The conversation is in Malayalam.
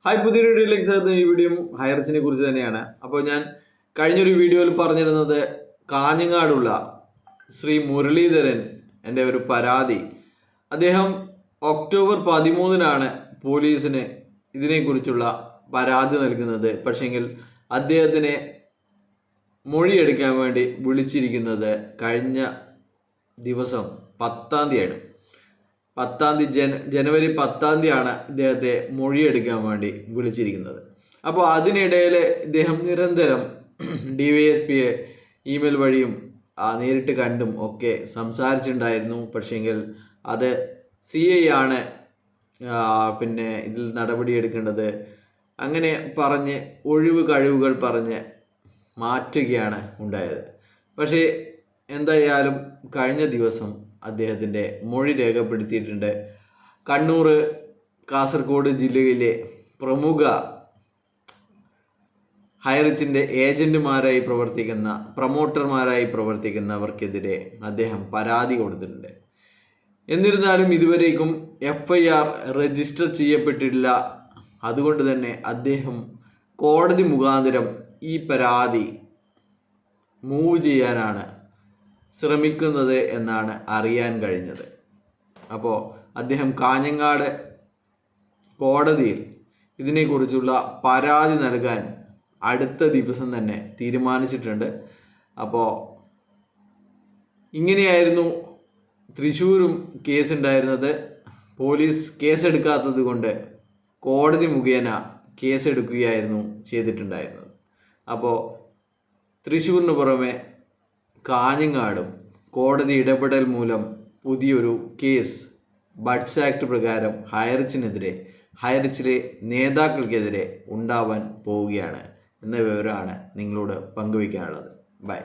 ഹായ്, പുതിയൊരു വീഡിയോയിലേക്ക് സ്വാഗതം. ഈ വീഡിയോ ഹൈറിച്ചിനെ കുറിച്ച് തന്നെയാണ്. അപ്പോൾ ഞാൻ കഴിഞ്ഞൊരു വീഡിയോയിൽ പറഞ്ഞിരുന്നത് കാഞ്ഞങ്ങാടുള്ള ശ്രീ മുരളീധരൻ എൻ്റെ ഒരു പരാതി. അദ്ദേഹം ഒക്ടോബർ 13 പോലീസിന് ഇതിനെക്കുറിച്ചുള്ള പരാതി നൽകുന്നത്. പക്ഷെങ്കിൽ അദ്ദേഹത്തിനെ മൊഴിയെടുക്കാൻ വേണ്ടി വിളിച്ചിരിക്കുന്നത് കഴിഞ്ഞ ദിവസം 10-ാം തീയതിയാണ്. ജനുവരി 10-ാം തീയതിയാണ് ഇദ്ദേഹത്തെ മൊഴിയെടുക്കാൻ വേണ്ടി വിളിച്ചിരിക്കുന്നത്. അപ്പോൾ അതിനിടയിൽ ഇദ്ദേഹം നിരന്തരം DYSPയെ ഇമെയിൽ വഴിയും നേരിട്ട് കണ്ടും ഒക്കെ സംസാരിച്ചിട്ടുണ്ടായിരുന്നു. പക്ഷേങ്കിൽ അത് CI ആണ് പിന്നെ ഇതിൽ നടപടിയെടുക്കേണ്ടത് അങ്ങനെ പറഞ്ഞ് കഴിവുകൾ പറഞ്ഞ് മാറ്റുകയാണ് ഉണ്ടായത്. പക്ഷേ എന്തായാലും കഴിഞ്ഞ ദിവസം അദ്ദേഹത്തിൻ്റെ മൊഴി രേഖപ്പെടുത്തിയിട്ടുണ്ട്. കണ്ണൂർ, കാസർഗോഡ് ജില്ലയിലെ പ്രമുഖ ഹൈറിച്ചിൻ്റെ ഏജന്റുമാരായി പ്രൊമോട്ടർമാരായി പ്രവർത്തിക്കുന്നവർക്കെതിരെ അദ്ദേഹം പരാതി കൊടുത്തിട്ടുണ്ട്. എന്നിരുന്നാലും ഇതുവരേക്കും FIR രജിസ്റ്റർ ചെയ്യപ്പെട്ടിട്ടില്ല. അതുകൊണ്ട് തന്നെ അദ്ദേഹം കോടതി മുഖാന്തരം ഈ പരാതി മൂവ് ചെയ്യാനാണ് ശ്രമിക്കുന്നത് എന്നാണ് അറിയാൻ കഴിഞ്ഞത്. അപ്പോൾ അദ്ദേഹം കാഞ്ഞങ്ങാട് കോടതിയിൽ ഇതിനെക്കുറിച്ചുള്ള പരാതി നൽകാൻ അടുത്ത ദിവസം തന്നെ തീരുമാനിച്ചിട്ടുണ്ട്. അപ്പോൾ ഇങ്ങനെയായിരുന്നു തൃശ്ശൂരും കേസുണ്ടായിരുന്നത്. പോലീസ് കേസെടുക്കാത്തത് കൊണ്ട് കോടതി മുഖേന കേസെടുക്കുകയായിരുന്നു ചെയ്തിട്ടുണ്ടായിരുന്നത്. അപ്പോൾ തൃശ്ശൂരിന് പുറമെ കാഞ്ഞങ്ങാടും കോടതി ഇടപെടൽ മൂലം പുതിയൊരു കേസ് ബഡ്സ് ആക്ട് പ്രകാരം ഹൈറിച്ചിലെ നേതാക്കൾക്കെതിരെ ഉണ്ടാവാൻ പോവുകയാണ് എന്ന വിവരമാണ് നിങ്ങളോട് പങ്കുവയ്ക്കാനുള്ളത്. ബൈ.